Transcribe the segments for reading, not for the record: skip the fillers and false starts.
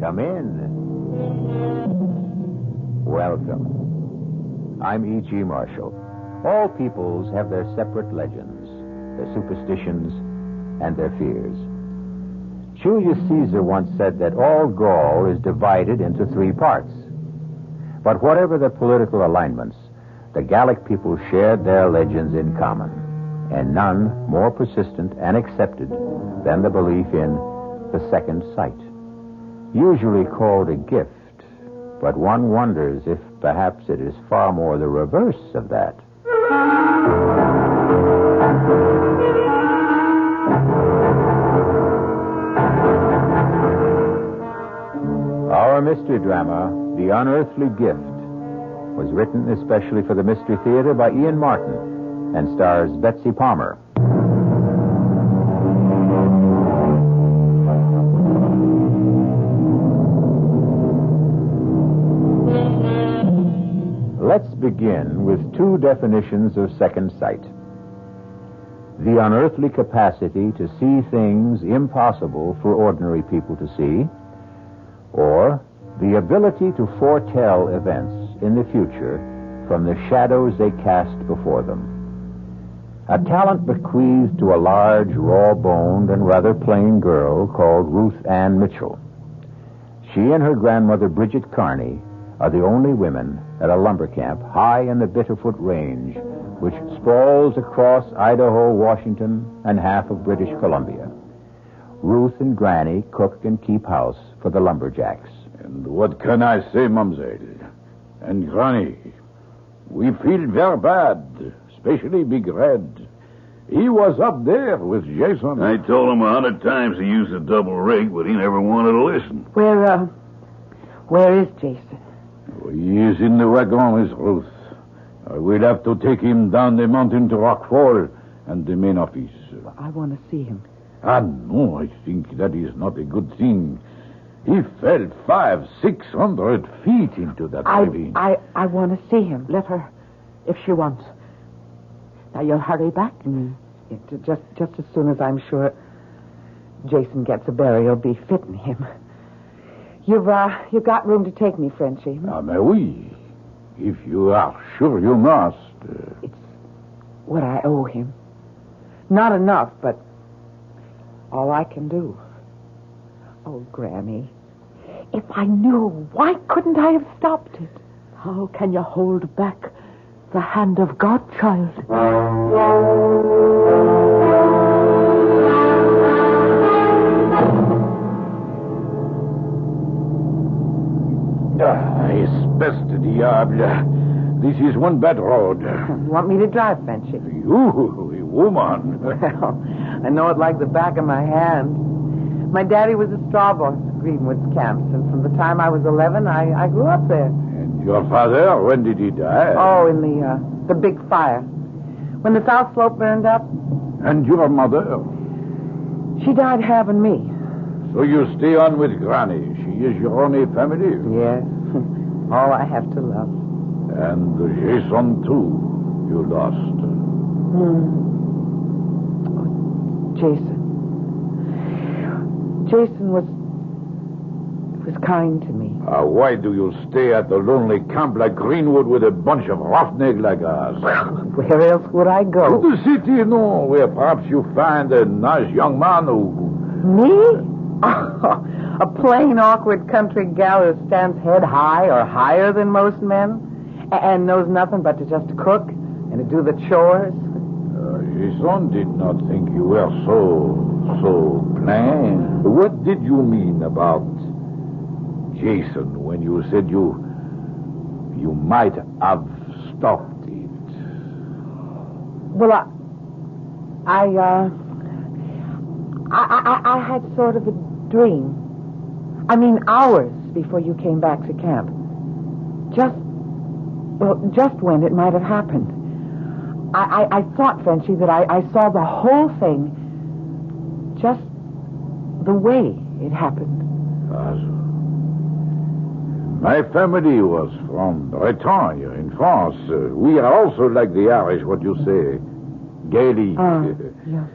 Come in. Welcome. I'm E.G. Marshall. All peoples have their separate legends, their superstitions, and their fears. Julius Caesar once said that all Gaul is divided into 3 parts. But whatever their political alignments, the Gallic people shared their legends in common, and none more persistent and accepted than the belief in the second sight. Usually called a gift, but one wonders if perhaps it is far more the reverse of that. Our mystery drama, The Unearthly Gift, was written especially for the Mystery Theater by Ian Martin and stars Betsy Palmer. Let's begin with 2 definitions of second sight. The unearthly capacity to see things impossible for ordinary people to see, or the ability to foretell events in the future from the shadows they cast before them. A talent bequeathed to a large, raw-boned, and rather plain girl called Ruth Ann Mitchell. She and her grandmother, Bridget Carney, are the only women at a lumber camp high in the Bitterfoot Range, which sprawls across Idaho, Washington, and half of British Columbia. Ruth and Granny cook and keep house for the lumberjacks. And what can I say, Mamselle? And Granny, we feel very bad, especially Big Red. He was up there with Jason. I told him 100 times to use a double rig, but he never wanted to listen. Where is Jason? He is in the wagon with Ruth. We'll have to take him down the mountain to Rockfall and the main office. I want to see him. No, I think that is not a good thing. He fell 500-600 feet into that ravine. I want to see him. Let her, if she wants. Now, you'll hurry back. Just as soon as I'm sure Jason gets a burial be fitting him. You've got room to take me, Frenchie. Mais oui. If you are sure you must. It's what I owe him. Not enough, but all I can do. Oh, Granny, if I knew, why couldn't I have stopped it? How can you hold back the hand of God, child? Espèce de diable. This is one bad road. You want me to drive, Frenchy? You, a woman. Well, I know it like the back of my hand. My daddy was a straw boss at Greenwood's camps, and from the time I was 11, I grew up there. And your father, when did he die? Oh, in the big fire. When the South Slope burned up. And your mother? She died having me. So you stay on with Granny. She is your only family? Yes. All I have to love. And Jason, too, you lost. Oh, Jason. Jason was kind to me. Why do you stay at the lonely camp like Greenwood with a bunch of roughnecks like us? Where else would I go? To the city, no, where perhaps you find a nice young man who... Me? Oh, a plain, awkward country gal who stands head high or higher than most men and knows nothing but to just cook and to do the chores. Jason did not think you were so plain. What did you mean about Jason when you said you might have stopped it? Well, I had sort of a dream. I mean, hours before you came back to camp. Just when it might have happened. I thought, Frenchy, that I saw the whole thing just the way it happened. My family was from Bretagne in France. We are also like the Irish, what you say, gaily. Yeah.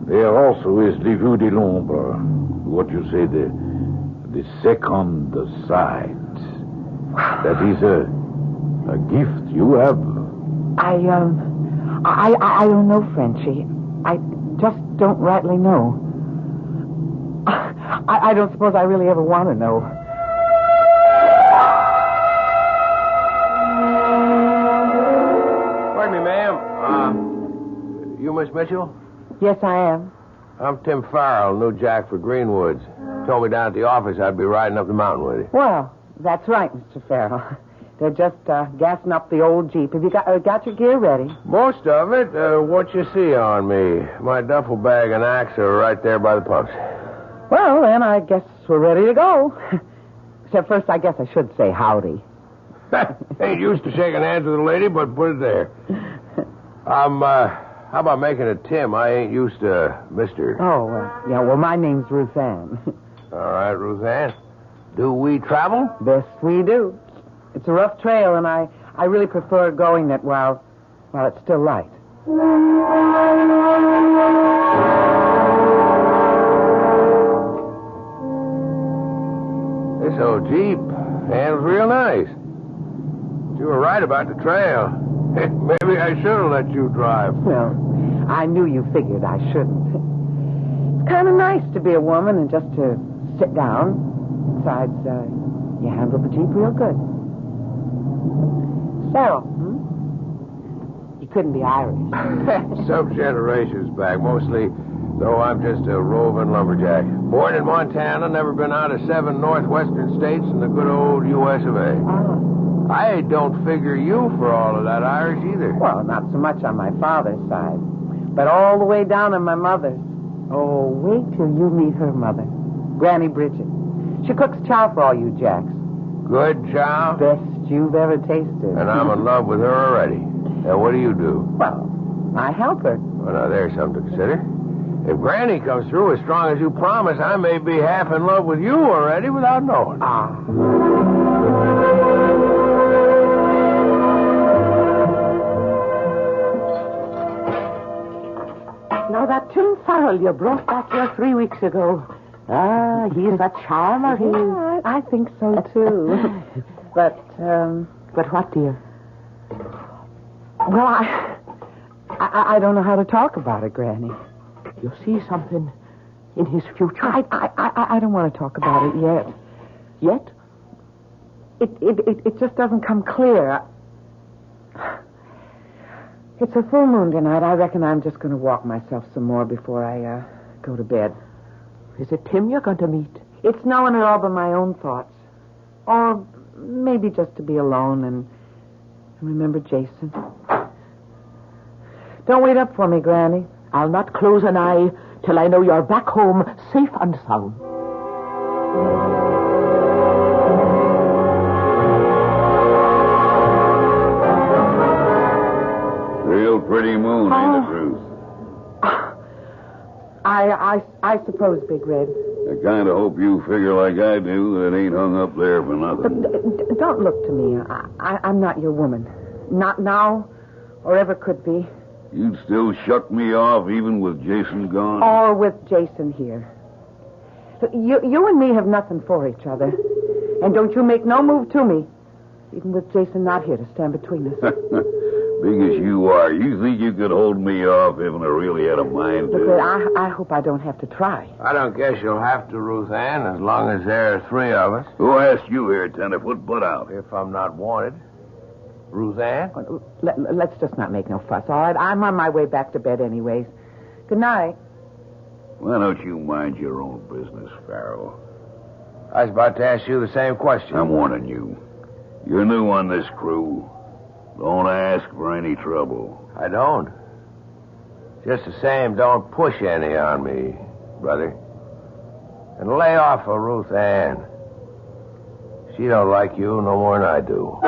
There also is les vues de l'ombre, what you say, The second sight. That is a gift you have. I don't know, Frenchie. I just don't rightly know. I don't suppose I really ever want to know. Pardon me, ma'am. You Miss Mitchell? Yes, I am. I'm Tim Farrell, new jack for Greenwoods. Told me down at the office I'd be riding up the mountain with you. Well, that's right, Mr. Farrell. They're just gassing up the old Jeep. Have you got your gear ready? Most of it. What you see on me. My duffel bag and axe are right there by the pumps. Well, then I guess we're ready to go. Except first, I guess I should say howdy. Ain't used to shaking hands with a lady, but put it there. How about making it Tim? I ain't used to Mr. Oh, yeah, well, my name's Ruth Ann. All right, Ruth Ann. Do we travel? Best we do. It's a rough trail, and I really prefer going it while it's still light. This old Jeep handles real nice. You were right about the trail. Maybe I should have let you drive. Well, I knew you figured I shouldn't. It's kind of nice to be a woman and just to sit down. Besides, you handle the Jeep real good. Farrell, You couldn't be Irish. Some generations back, mostly, though I'm just a roving lumberjack. Born in Montana, never been out of 7 northwestern states in the good old U.S. of A. I don't figure you for all of that Irish either. Well, not so much on my father's side, but all the way down on my mother's. Oh, wait till you meet her mother, Granny Bridget. She cooks chow for all you jacks. Good chow? Best you've ever tasted. And I'm in love with her already. Now, what do you do? Well, I help her. Well, now, there's something to consider. If Granny comes through as strong as you promised, I may be half in love with you already without knowing. Now, that Tim Farrell you brought back here 3 weeks ago. He's a charmer, he is. Yeah, I think so, too. But what, dear? Well, I don't know how to talk about it, Granny. You see something in his future? I don't want to talk about it yet. Yet? It just doesn't come clear. It's a full moon tonight. I reckon I'm just going to walk myself some more before I go to bed. Is it Tim you're going to meet? It's no one at all but my own thoughts. Or maybe just to be alone and remember Jason. Don't wait up for me, Granny. I'll not close an eye till I know you're back home safe and sound. Real pretty moon, ain't it, Ruth? I suppose, Big Red. I kind of hope you figure like I do that it ain't hung up there for nothing. But don't look to me. I'm not your woman. Not now or ever could be. You'd still shuck me off even with Jason gone? Or with Jason here. You and me have nothing for each other. And don't you make no move to me, even with Jason not here to stand between us. Big as you are, you think you could hold me off if I really had a mind to? Look, I hope I don't have to try. I don't guess you'll have to, Ruth Ann, as long as there are 3 of us. Who asked you here, tenderfoot? Put out. If I'm not wanted. Ruth Ann? Let's just not make no fuss, all right? I'm on my way back to bed anyways. Good night. Why don't you mind your own business, Farrell? I was about to ask you the same question. I'm warning you. You're new on this crew. Don't ask for any trouble. I don't. Just the same, don't push any on me, brother. And lay off of Ruth Ann. She don't like you no more than I do.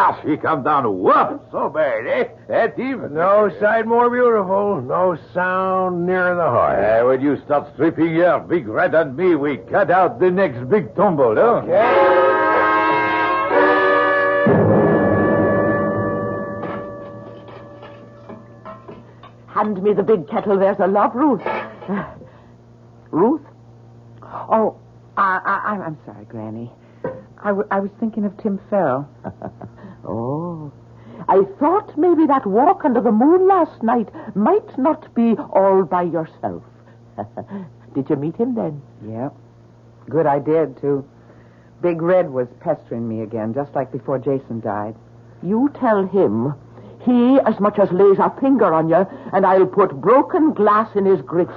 Ah, she come down. Whoop, so bad, eh? That even. No sight more beautiful, no sound nearer the heart. When you start stripping here, Big Red and me, we cut out the next big tumble, huh? Okay. Hand me the big kettle. There's a love, Ruth. Ruth? Oh, I'm sorry, Granny. I was thinking of Tim Farrell. Oh, I thought maybe that walk under the moon last night might not be all by yourself. Did you meet him then? Yeah. Good I did, too. Big Red was pestering me again, just like before Jason died. You tell him he as much as lays a finger on you, and I'll put broken glass in his grits.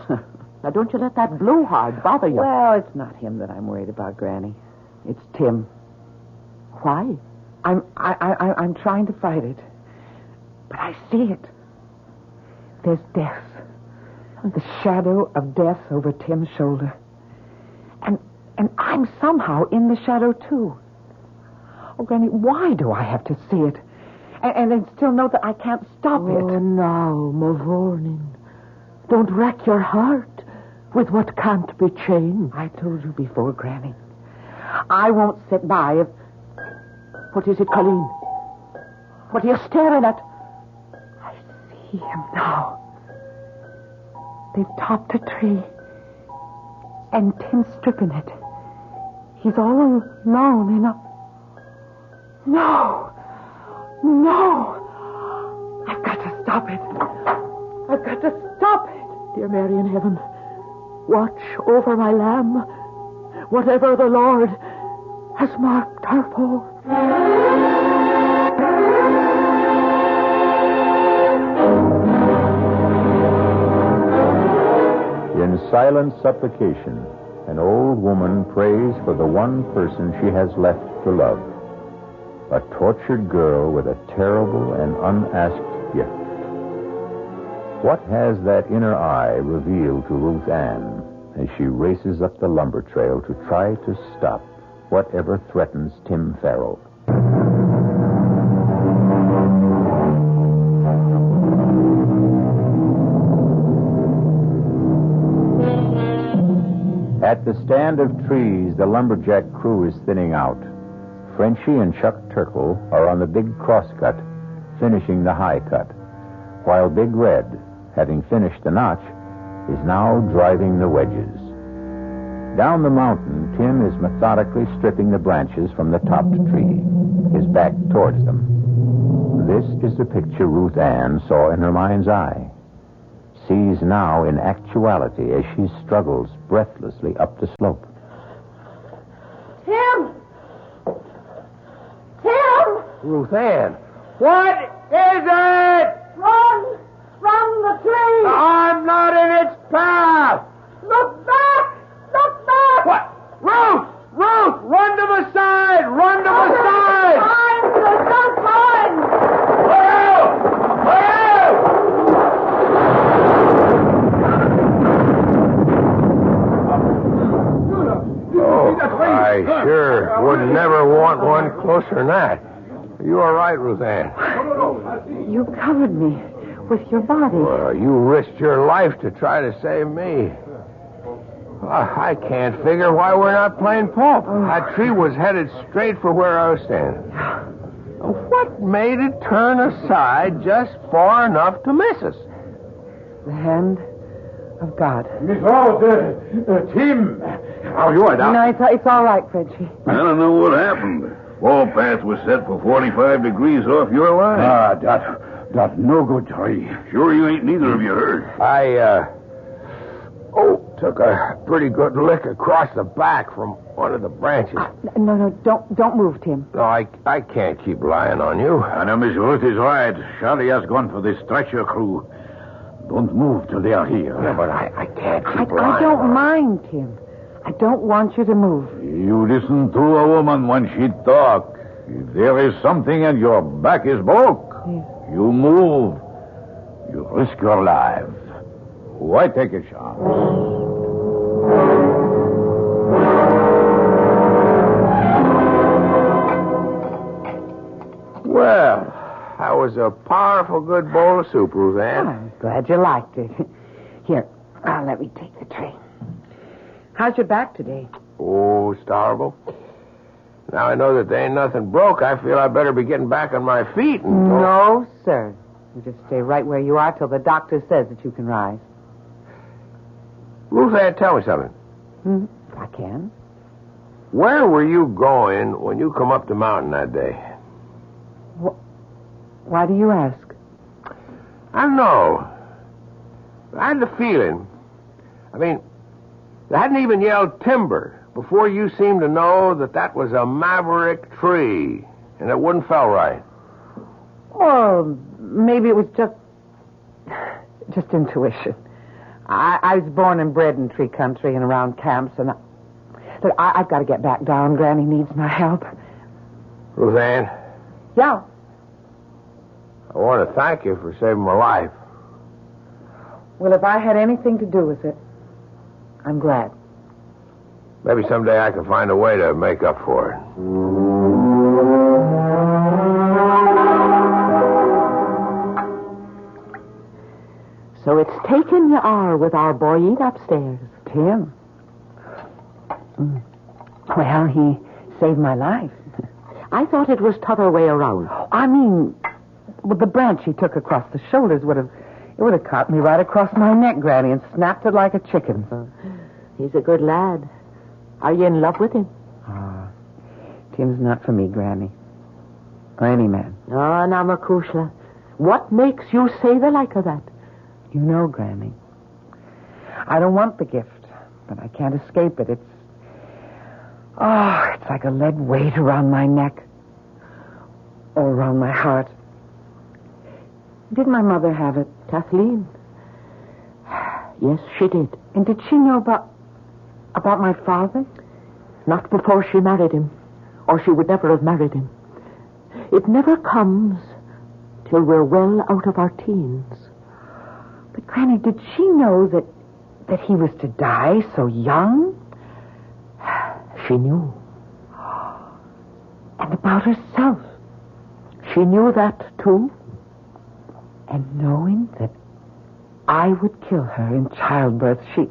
Now, don't you let that blowhard bother you. Well, it's not him that I'm worried about, Granny. It's Tim. Why? I'm trying to fight it. But I see it. There's death. The shadow of death over Tim's shoulder. And I'm somehow in the shadow, too. Oh, Granny, why do I have to see it? And then still know that I can't stop it. Oh, now, Mavournin. Don't wreck your heart with what can't be changed. I told you before, Granny. I won't sit by if... What is it, Colleen? What are you staring at? I see him now. They've topped a tree. And Tim's stripping it. He's all alone in a... No! I've got to stop it. I've got to stop it. Dear Mary in heaven, watch over my lamb, whatever the Lord has marked her for. In silent supplication, an old woman prays for the one person she has left to love. A tortured girl with a terrible and unasked gift. What has that inner eye revealed to Ruth Ann as she races up the lumber trail to try to stop whatever threatens Tim Farrell? At the stand of trees, the lumberjack crew is thinning out. Frenchie and Chuck Turkle are on the big crosscut, finishing the high cut, while Big Red, having finished the notch, is now driving the wedges. Down the mountain, Tim is methodically stripping the branches from the topped tree, his back towards them. This is the picture Ruth Ann saw in her mind's eye, sees now in actuality as she struggles breathlessly up the slope. Tim! Ruth Ann, what is it? Run from the tree! I'm not in its path! Look back! What? Ruth! Run to the side! Run to the side! Behind the dump line! Oh, I sure would never want one closer than that. You are right, Ruth Ann. You covered me with your body. Well, you risked your life to try to save me. I can't figure why we're not playing pulp. That tree was headed straight for where I was standing. What made it turn aside just far enough to miss us? The hand of God. Miss Rose, Tim. How you are now? No, it's all right, Frenchie. I don't know what happened. Wall path was set for 45 degrees off your line. That no good tree. Sure you ain't neither of you hurt? I took a pretty good lick across the back from one of the branches. No, don't move, Tim. No, I can't keep lying on you. I know Miss Ruth is right. Charlie has gone for the stretcher crew. Don't move till they are here. Yeah, but I can't keep lying. I don't mind, Tim. I don't want you to move. You listen to a woman when she talk. If there is something and your back is broke, you move. You risk your life. Why take a chance? a powerful good bowl of soup, Roseanne. I'm glad you liked it. Here, let me take the tray. How's your back today? Oh, it's tolerable. Now I know that there ain't nothing broke. I feel I better be getting back on my feet and... No, sir. You just stay right where you are till the doctor says that you can rise. Roseanne, tell me something. I can. Where were you going when you come up the mountain that day? Why do you ask? I don't know. I had the feeling. I mean, they hadn't even yelled timber before you seemed to know that was a maverick tree, and it wouldn't fell right. Well, maybe it was just intuition. I was born and bred in tree country and around camps, and I've got to get back down. Granny needs my help. Roseanne? Yeah? I want to thank you for saving my life. Well, if I had anything to do with it, I'm glad. Maybe someday I can find a way to make up for it. So it's taken you are with our boy upstairs. Tim? Well, he saved my life. I thought it was t'other way around. I mean, with the branch he took across the shoulders would have caught me right across my neck, Granny, and snapped it like a chicken. He's a good lad. Are you in love with him? Tim's not for me, Granny. Or any man. Oh, now, Makushla, what makes you say the like of that? You know, Granny, I don't want the gift, but I can't escape it. It's like a lead weight around my neck. Or around my heart. Did my mother have it? Kathleen? Yes, she did. And did she know about my father? Not before she married him, or she would never have married him. It never comes till we're well out of our teens. But, Granny, did she know that he was to die so young? She knew. And about herself? She knew that, too. And knowing that I would kill her in childbirth, she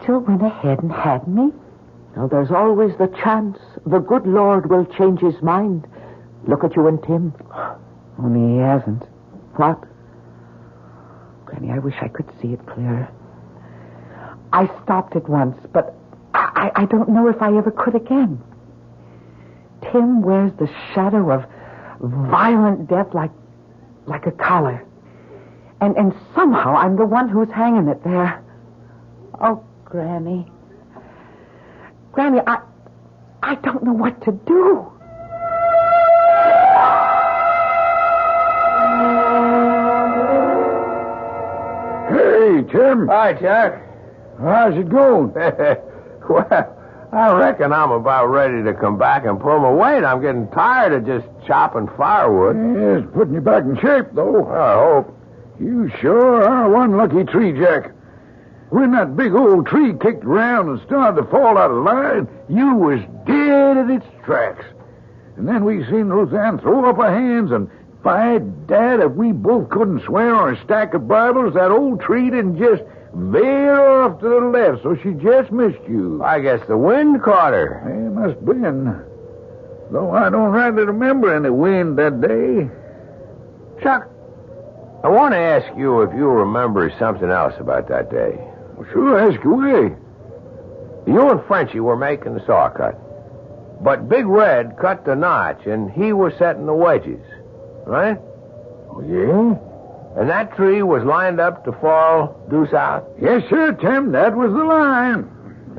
still went ahead and had me? Now, there's always the chance the good Lord will change his mind. Look at you and Tim. Only he hasn't. What? Granny, I wish I could see it clearer. I stopped it once, but I don't know if I ever could again. Tim wears the shadow of violent death like a collar. And somehow I'm the one who's hanging it there. Oh, Granny. Granny, I don't know what to do. Hey, Tim. Hi, Chuck. How's it going? Well, I reckon I'm about ready to come back and pull my weight. I'm getting tired of just chopping firewood. Yeah, it's putting you back in shape, though. I hope. You sure are one lucky tree, Jack. When that big old tree kicked around and started to fall out of line, you was dead at its tracks. And then we seen Roseanne throw up her hands, and by Dad, if we both couldn't swear on a stack of Bibles, that old tree didn't just veer off to the left, so she just missed you. I guess the wind caught her. It must have been. Though I don't rightly remember any wind that day. Chuck, I want to ask you if you remember something else about that day. Well, sure, ask away. You and Frenchie were making the saw cut. But Big Red cut the notch, and he was setting the wedges. Right? Oh, yeah? And that tree was lined up to fall due south? Yes, sir, Tim. That was the line.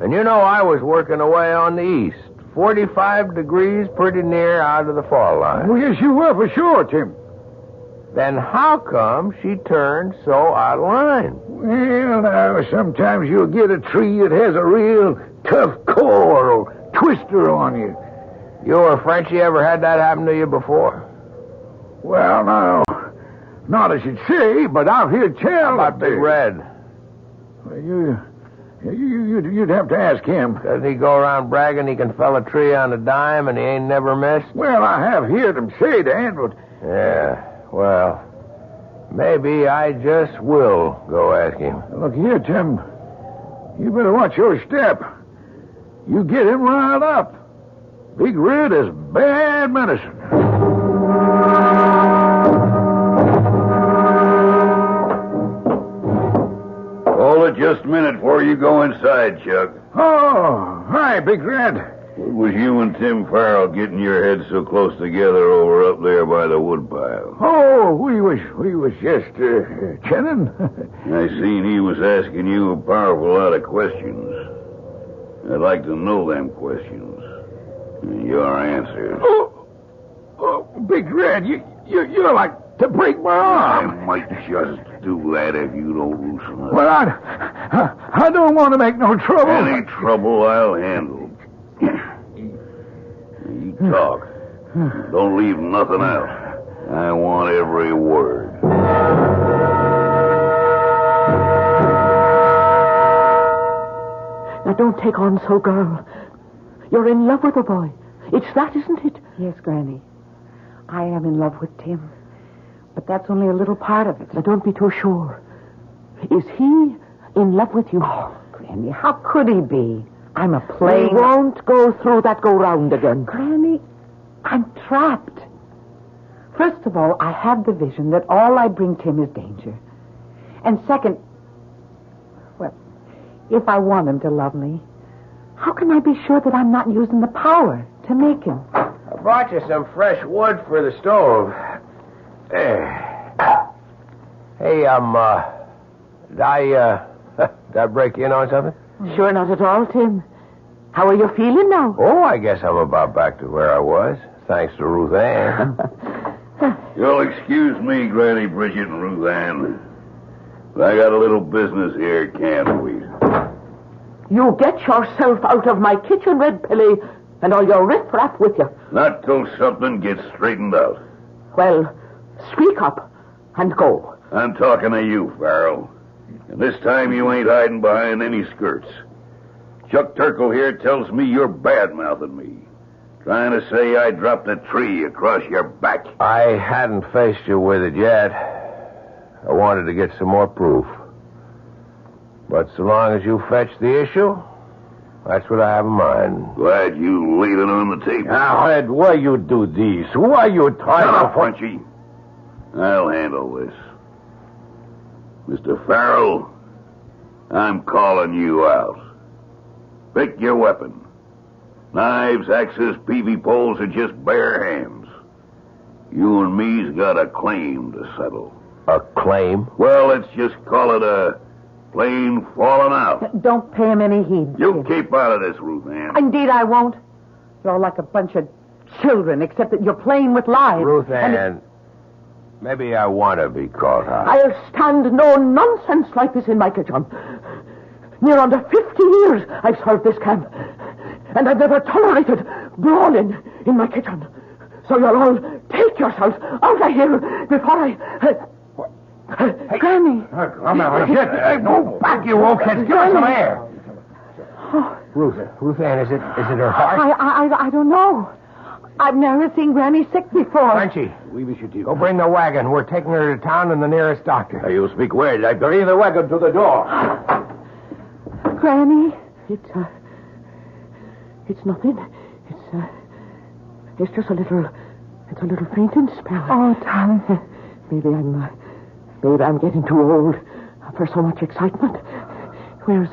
And you know I was working away on the east. 45 degrees pretty near out of the fall line. Oh, yes, you were for sure, Tim. Then how come she turned so out of line? Well, now, sometimes you'll get a tree that has a real tough core or twister on you. You or Frenchie ever had that happen to you before? Well, no. Not as you'd say, but I've heard tell. How about Big Red? Well, you'd have to ask him. Doesn't he go around bragging he can fell a tree on a dime and he ain't never missed? Well, I have heard him say that, but Yeah, well, maybe I just will go ask him. Look here, Tim. You better watch your step. You get him riled up. Big Red is bad medicine. Hold it just a minute before you go inside, Chuck. Oh, hi, Big Red. What was you and Tim Farrell getting your heads so close together over up there by the woodpile? Oh, we was just chatting. I seen he was asking you a powerful lot of questions. I'd like to know them questions. And your answers. Oh, Big Red, you're like to break my I arm. might just do that if you don't loosen up. Well, I don't want to make no trouble. Any trouble I'll handle. You talk. Don't leave nothing out. I want every word. Now, don't take on so, girl. You're in love with the boy. It's that, isn't it? Yes, Granny. I am in love with Tim. But that's only a little part of it. Now, don't be too sure. Is he in love with you? Oh, Granny, how could he be? I'm a We plain... won't go through that go-round again. Granny, I'm trapped. First of all, I have the vision that all I bring Tim is danger. And second, well, if I want him to love me, how can I be sure that I'm not using the power to make him? I brought you some fresh wood for the stove. Hey, did I break in on something? Sure not at all, Tim. How are you feeling now? Oh, I guess I'm about back to where I was, thanks to Ruth Ann. You'll excuse me, Granny Bridget and Ruth Ann. But I got a little business here, can't we? You get yourself out of my kitchen, Red Pilly, and all your riff-raff with you. Not till something gets straightened out. Well, speak up and go. I'm talking to you, Farrell. And this time you ain't hiding behind any skirts. Chuck Turkle here tells me you're bad-mouthing me. Trying to say I dropped a tree across your back. I hadn't faced you with it yet. I wanted to get some more proof. But so long as you fetch the issue, that's what I have in mind. Glad you laid it on the table. Now, Ed, why you do this? Why you trying Now, to... Frenchy. I'll handle this. Mr. Farrell, I'm calling you out. Pick your weapon. Knives, axes, peavy poles are just bare hands. You and me's got a claim to settle. A claim? Well, let's just call it a plain falling out. Don't pay him any heed. You Tim. keep out of this, Ruth Ann. Indeed, I won't. You're like a bunch of children, except that you're playing with lives. Ruth And Ann, maybe I want to be caught out. I'll stand no nonsense like this in my kitchen. Near under 50 years I've served this camp, and I've never tolerated brawling in my kitchen. So you'll all take yourselves out of here before I... Granny. Come on, get... No, back you won't catch. Give us some air. Ruth Ann, is it her heart? I don't know. I've never seen Granny sick before. Frenchy, go bring the wagon. We're taking her to town and the nearest doctor. You speak words. I bring the wagon to the door. Granny? It's nothing. It's just a little fainting spell. Oh, darling. Maybe I'm getting too old for so much excitement. Where's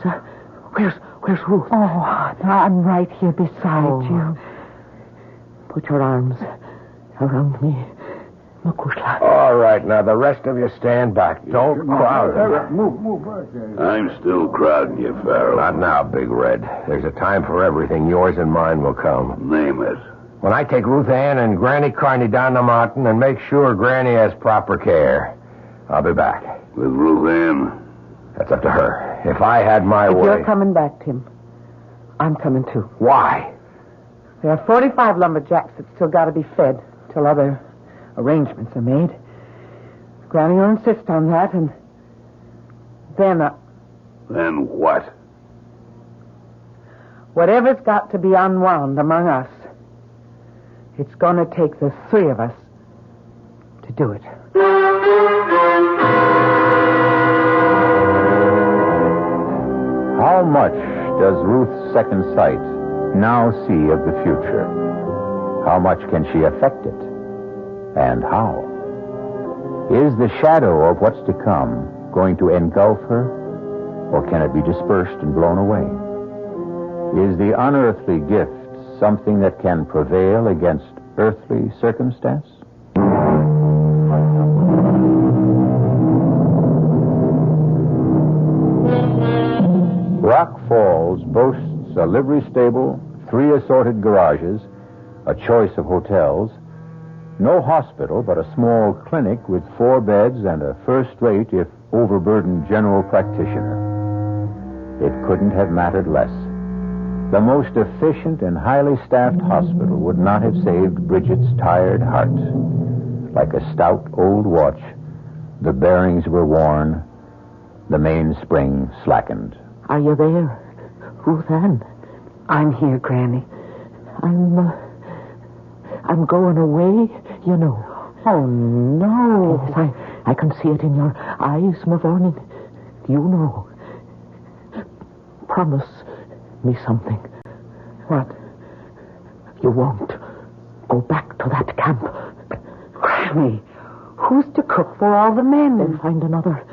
Ruth? Oh, I'm right here beside you. Put your arms around me, Makushla. All right, now the rest of you stand back. Don't crowd. Move. I'm still crowding you, Farrell. Not now, Big Red. There's a time for everything. Yours and mine will come. Name it. When I take Ruth Ann and Granny Carney down the mountain and make sure Granny has proper care, I'll be back. With Ruth Ann. That's up to her. If I had my If way... you're coming back, Tim, I'm coming too. Why? There are 45 lumberjacks that still got to be fed till other arrangements are made. Granny will insist on that, and then... Then what? Whatever's got to be unwound among us, it's going to take the three of us do it. How much does Ruth's second sight now see of the future? How much can she affect it? And how? Is the shadow of what's to come going to engulf her, or can it be dispersed and blown away? Is the unearthly gift something that can prevail against earthly circumstance? Rock Falls boasts a livery stable, 3 assorted garages, a choice of hotels, no hospital, but a small clinic with 4 beds and a first-rate, if overburdened, general practitioner. It couldn't have mattered less. The most efficient and highly staffed hospital would not have saved Bridget's tired heart. Like a stout old watch, the bearings were worn, the mainspring slackened. Are you there, Ruth Ann? I'm here, Granny. I'm going away, you know. Oh, no. Yes, I can see it in your eyes, Mavourneen. You know. Promise me something. What? You won't go back to that camp. Granny, who's to cook for all the men? Then find another.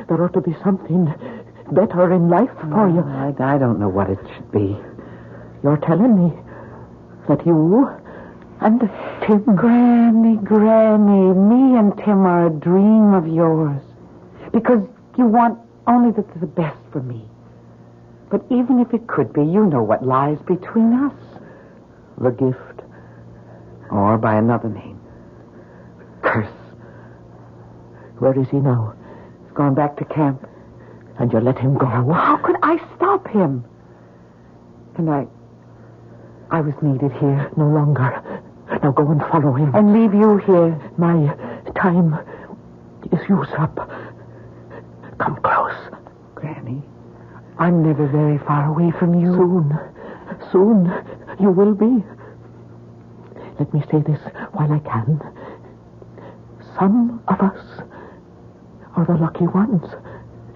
There ought to be something better in life for you. I don't know what it should be. You're telling me that you and Tim... Granny, me and Tim are a dream of yours. Because you want only the best for me. But even if it could be, you know what lies between us. The gift. Or by another name. Curse. Where is he now? He's gone back to camp. And you let him go? How could I stop him? And I was needed here. No longer. Now go and follow him. And leave you here. My time is used up. Come close. Granny, I'm never very far away from you. Soon you will be. Let me say this while I can. Some of us are the lucky ones.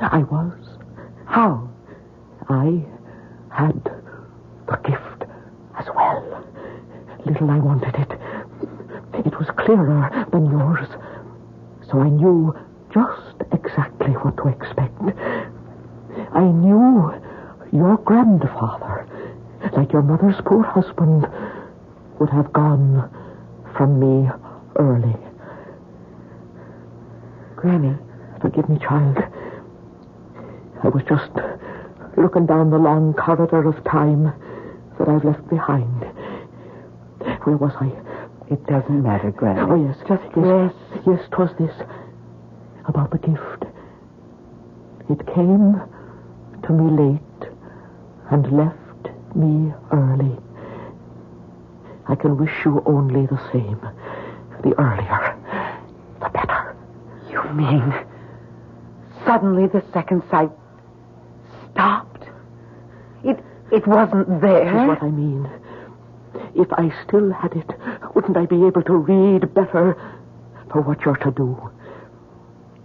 I was. How? I had the gift as well. Little I wanted it. It was clearer than yours. So I knew just exactly what to expect. I knew your grandfather, like your mother's poor husband, would have gone from me early. Granny. Forgive me, child. I was just looking down the long corridor of time that I've left behind. Where was I? It doesn't matter, Granny. Oh, yes. Yes, 'twas this. About the gift. It came to me late and left me early. I can wish you only the same. The earlier, the better. You mean suddenly the second sight stopped? It wasn't there? That's what I mean. If I still had it, wouldn't I be able to read better for what you're to do?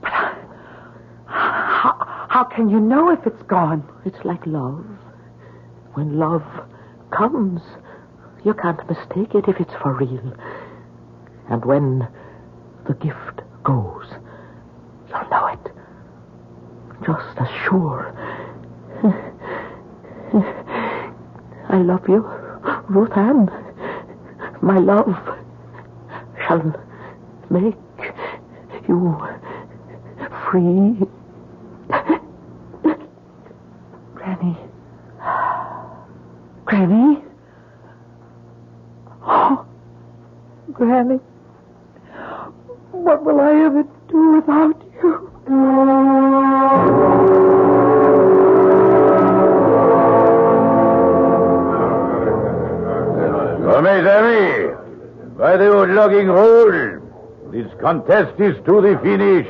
But how can you know if it's gone? It's like love. When love comes, you can't mistake it if it's for real. And when the gift goes, you'll know it. Just as sure. I love you, Ruth Ann. My love shall make you free. Granny? Oh, Granny. What will I ever do without you? Mes amis, by the old logging roll, this contest is to the finish.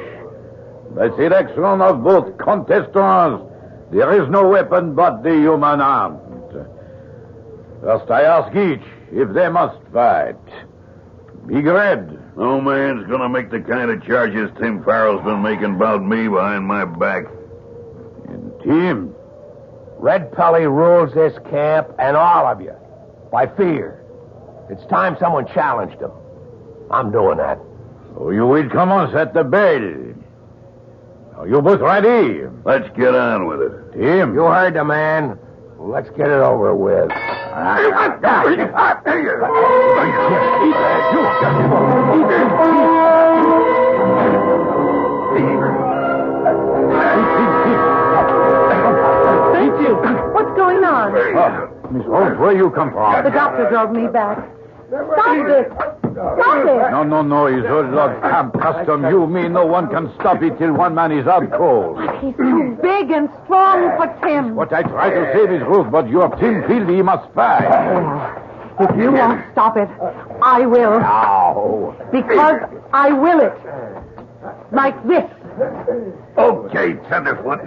By selection of both contestants, there is no weapon but the human hand. First I ask each if they must fight. Big Red, No man's gonna make the kind of charges Tim Farrell's been making about me behind my back. And Tim, Red Pelly rules this camp and all of you by fear. It's time someone challenged him. I'm doing that. So you will commence at the bell. Are you both ready? Let's get on with it. Tim. You heard the man. Let's get it over with. What's going on? Miss Rose, where you come from? The doctor drove me back. Stop this! Stop it! No. It's old log camp custom. You mean no one can stop it till one man is out cold. He's too big and strong for Tim. What I try to save is Ruth, but your Tim feel he must fight. Well, if you won't stop it, I will. Ow. Because I will it. Like this. Okay, Tenderfoot.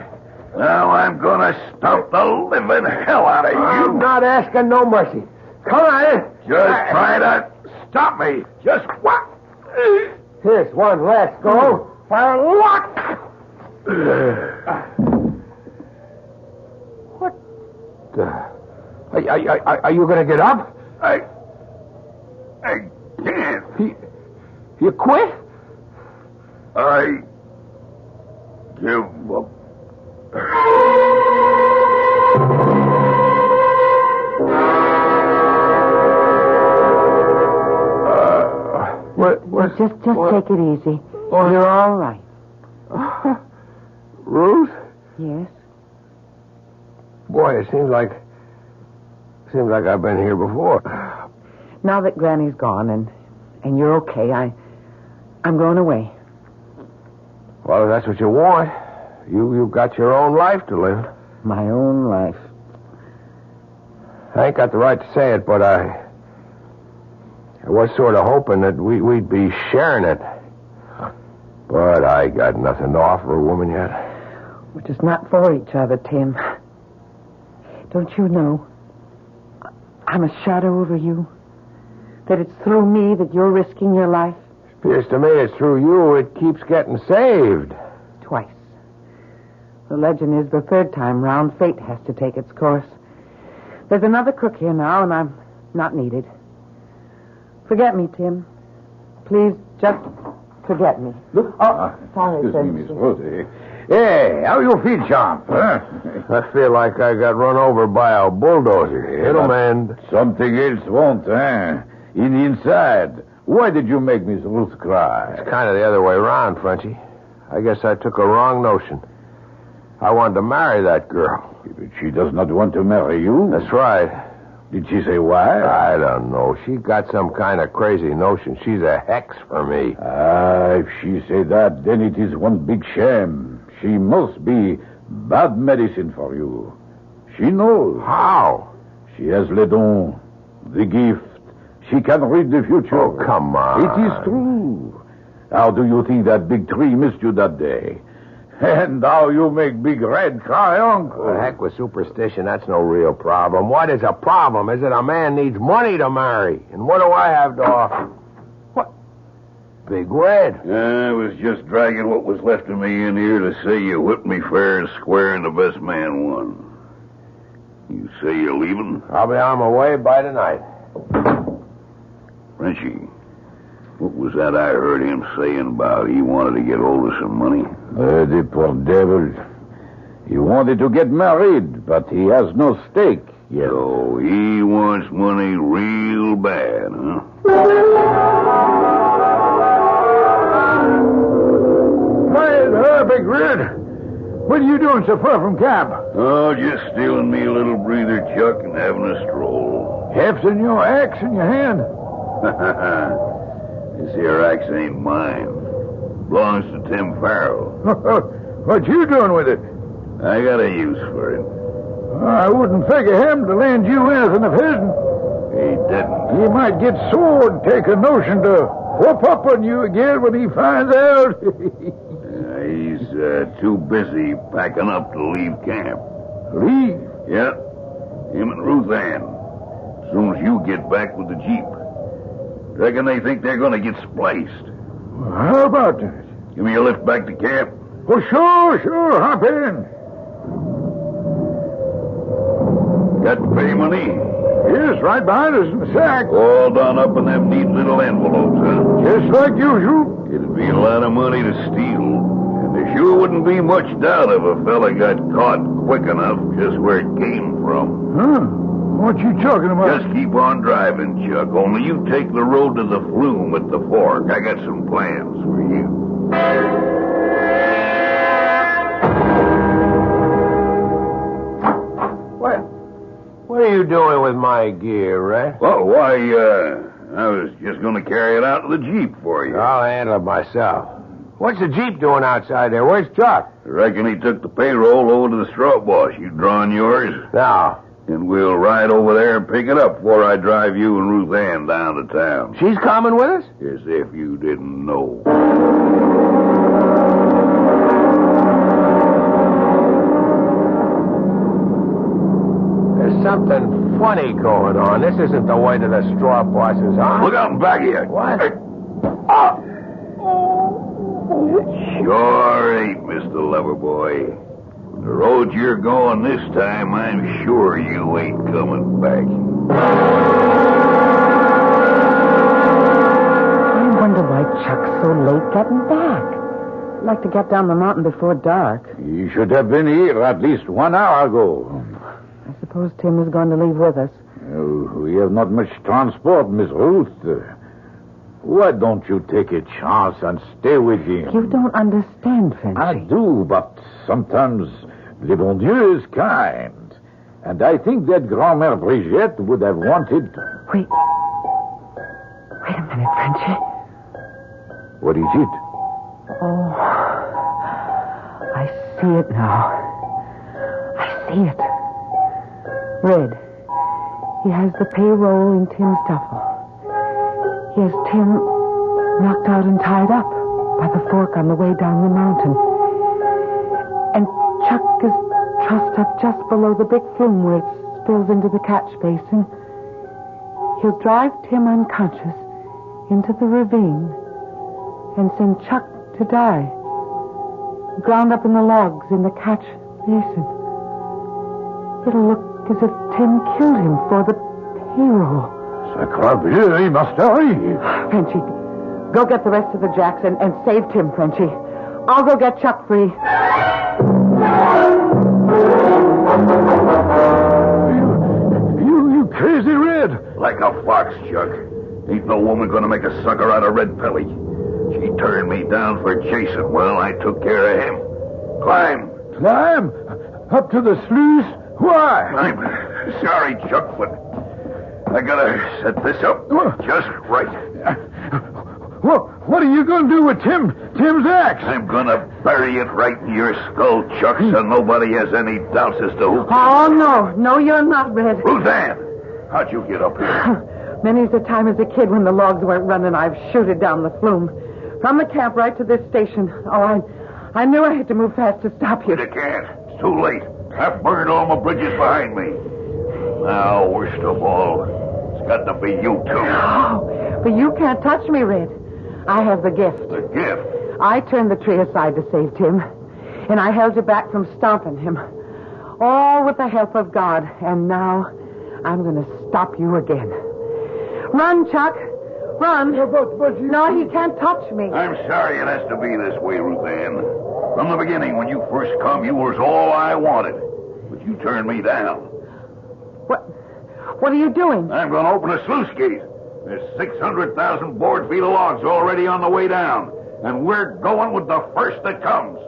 Now I'm gonna stomp the living hell out of you. I'm not asking no mercy. Come on. Just try to stop me. Just what? Here's one last go for luck. What the... Are you going to get up? I can't. You quit? I give up. Just take it easy. You're all right. Ruth? Yes? Boy, it seems like I've been here before. Now that Granny's gone and you're okay, I'm going away. Well, if that's what you want, you've got your own life to live. My own life. I ain't got the right to say it, but I was sort of hoping that we'd be sharing it. But I got nothing to offer a woman yet. We're just not for each other, Tim. Don't you know? I'm a shadow over you. That it's through me that you're risking your life. Appears to me it's through you it keeps getting saved. Twice. The legend is the third time round fate has to take its course. There's another crook here now, and I'm not needed. Forget me, Tim. Please, just forget me. Sorry, Excuse me, Miss Spencer. Rose. Hey, how you feel, champ? Huh? I feel like I got run over by a bulldozer. It'll mend. Something else won't, eh? In the inside. Why did you make Miss Ruth cry? It's kind of the other way around, Frenchie. I guess I took a wrong notion. I wanted to marry that girl. But she does not want to marry you. That's right. Did she say why? I don't know. She got some kind of crazy notion. She's a hex for me. If she say that, then it is one big shame. She must be bad medicine for you. She knows. How? She has le don, the gift. She can read the future. Oh, come on. It is true. How do you think that big tree missed you that day? And how you make Big Red cry, Uncle? The heck with superstition, that's no real problem. What is a problem is that a man needs money to marry. And what do I have to offer? What? Big Red. I was just dragging what was left of me in here to say you whipped me fair and square and the best man won. You say you're leaving? I'll be on my way by tonight. Frenchie, what was that I heard him saying about he wanted to get hold of some money? The poor devil. He wanted to get married, but he has no stake yet. So he wants money real bad, huh? Hi, Big Red. What are you doing so far from camp? Oh, just stealing me a little breather, Chuck, and having a stroll. Hefting your axe in your hand. This here axe ain't mine. Belongs to Tim Farrell. What you doing with it? I got a use for it. I wouldn't figure him to lend you anything of his. He didn't. He might get sore and take a notion to whoop up on you again when he finds out. He's too busy packing up to leave camp. Leave? Yeah. Him and Ruth Ann. As soon as you get back with the Jeep. Reckon they think they're going to get spliced. How about that? Give me a lift back to camp. Oh, sure. Hop in. Got pay money? Yes, right behind us in the sack. All done up in them neat little envelopes, huh? Just like usual. It'd be a lot of money to steal. And there sure wouldn't be much doubt if a fella got caught quick enough just where it came from. Huh? What you talking about? Just keep on driving, Chuck. Only you take the road to the flume at the fork. I got some plans for you. What are you doing with my gear, Red? Oh, why, I was just going to carry it out to the Jeep for you. I'll handle it myself. What's the Jeep doing outside there? Where's Chuck? I reckon he took the payroll over to the straw wash. You drawing yours? No. And we'll ride over there and pick it up before I drive you and Ruth Ann down to town. She's coming with us? As if you didn't know. There's something funny going on. This isn't the way to the straw bosses, huh? Look out in back of you. What? It sure ain't, Mr. Loverboy. The road you're going this time, I'm sure you ain't coming back. I wonder why Chuck's so late getting back. I'd like to get down the mountain before dark. You should have been here at least 1 hour ago. I suppose Tim is going to leave with us. We have not much transport, Miss Ruth. Why don't you take a chance and stay with him? You don't understand, Frenchy. I do, but sometimes le bon Dieu is kind. And I think that Grand-Mère Brigitte would have wanted... Wait a minute, Frenchy. What is it? Oh, I see it now. I see it. Red. He has the payroll in Tim's duffel. He has Tim knocked out and tied up by the fork on the way down the mountain. And Chuck is trussed up just below the big flume where it spills into the catch basin. He'll drive Tim unconscious into the ravine and send Chuck to die, ground up in the logs in the catch basin. It'll look as if Tim killed him for the payroll. Sacre bleu, he must hurry. Frenchy, go get the rest of the jacks and save Tim, Frenchy. I'll go get Chuck free. You crazy Red. Like a fox, Chuck. Ain't no woman gonna make a sucker out of Red Pelly. She turned me down for Jason. Well, I took care of him. Climb. Climb? Up to the sluice? Why? I'm sorry, Chuck, but I gotta set this up just right. What are you going to do with Tim's axe? I'm gonna bury it right in your skull, Chuck, so nobody has any doubts as to who... Oh, no, you're not, Red. Ruth Ann, how'd you get up here? Many's the time as a kid when the logs weren't running, I've shooted down the flume. From the camp right to this station. Oh, I knew I had to move fast to stop you. You can't. It's too late. I've burned all my bridges behind me. Now, worst of all, it's got to be you two. Oh, but you can't touch me, Red. I have the gift. The gift? I turned the tree aside to save Tim, and I held you back from stomping him. All with the help of God, and now I'm going to stop you again. Run, Chuck. Run. No, he can't touch me. I'm sorry it has to be this way, Ruth Ann. From the beginning, when you first come, you was all I wanted. But you turned me down. What are you doing? I'm going to open a sluice gate. There's 600,000 board feet of logs already on the way down. And we're going with the first that comes.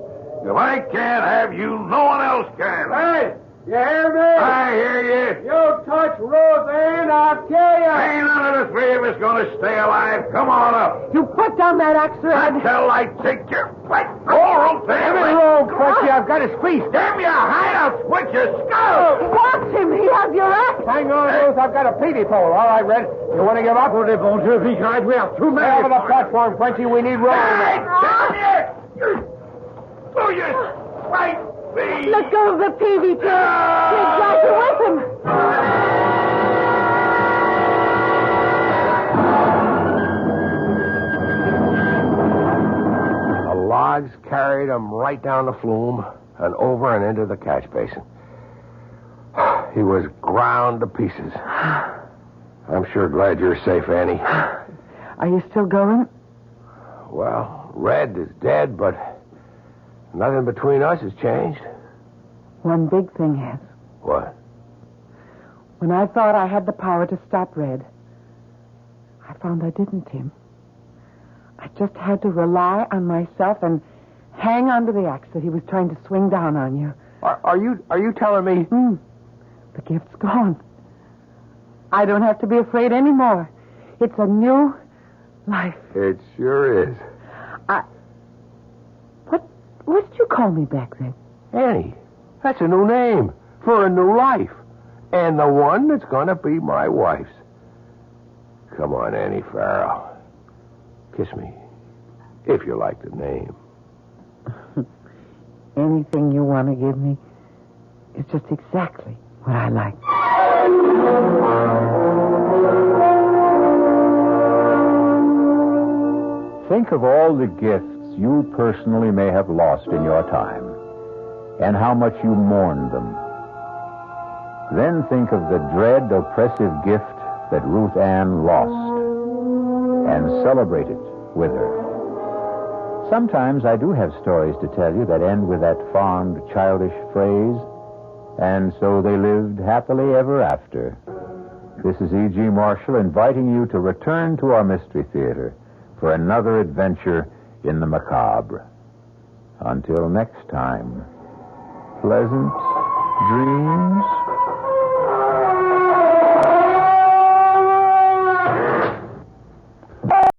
If I can't have you, no one else can. Hey, you hear me? I hear you. You touch Ruth Ann, I'll kill you. Ain't none of the three of us going to stay alive. Come on up. You put down that axe, Red. Until I take your fight. Go, Ruth Ann. Frenchy, I've got his feet. Damn your hideouts with your skull. Watch him. He has your axe. Hang on, Ruth. I've got a peavy pole. All right, Red. You want to give up? We have too many. Get over the platform, Frenchy. We need room. Hey, damn you! Do you fight me? Let go of the peavy, Tim. He's got you with him. right down the flume and over and into the catch basin. He was ground to pieces. I'm sure glad you're safe, Annie. Are you still going? Well, Red is dead, but nothing between us has changed. One big thing has. What? When I thought I had the power to stop Red, I found I didn't, Tim. I just had to rely on myself and hang onto the axe that he was trying to swing down on you. Are you telling me? The gift's gone. I don't have to be afraid anymore. It's a new life. It sure is. What did you call me back then? Annie. That's a new name for a new life. And the one that's going to be my wife's. Come on, Annie Farrell. Kiss me, if you like the name. Anything you want to give me is just exactly what I like. Think of all the gifts you personally may have lost in your time, and how much you mourned them. Then think of the dread, oppressive gift that Ruth Ann lost, and celebrate it with her. Sometimes I do have stories to tell you that end with that fond, childish phrase, and so they lived happily ever after. This is E.G. Marshall inviting you to return to our Mystery Theater for another adventure in the macabre. Until next time, pleasant dreams.